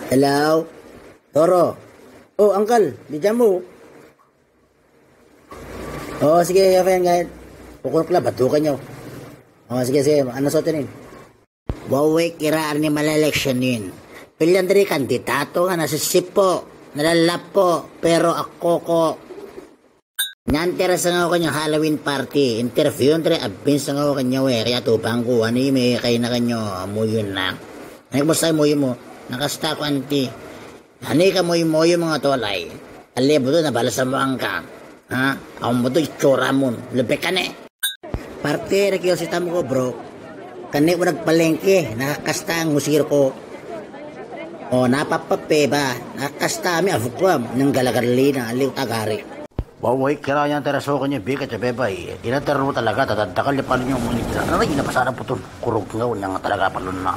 Hello? Toro? Oh, uncle, di dyan mo. Oh, sige, yan, guys. Pukulok lang, batukan nyo. Oh, sige, ano sotin yun? Waway kiraan ni maleleksyonin. Pilihan dari kandidato nga nasa sipo, nalalapo, pero ako ko. Nyanteras nga ako kanyang Halloween party. Interview entre abins nga ako kanyaw kaya tupang ko, ano yung may kayo na kanyo, amuyon na. Nagmusta mo mo, nakasta ko anti. Hani ka mo yung mga tolay. Alibo to, nabalasan mo ang ka. Ha? Ako mo to, itsura mo. Lupik ka na eh. Parte, nakiyosita mo ko bro. Kani ko nagpalengke, nakakasta ang musir ko. O, napapape ba? Nakakasta kami, afukwam, ng galagarli na aliw tagari. Waway, kira yan teraso ko niya, bigat sa bebay. Tinatero mo talaga, tatadakal niya pala niyo munita. Ano na, ginapasara po ito, kurog nga, nga talaga palun na.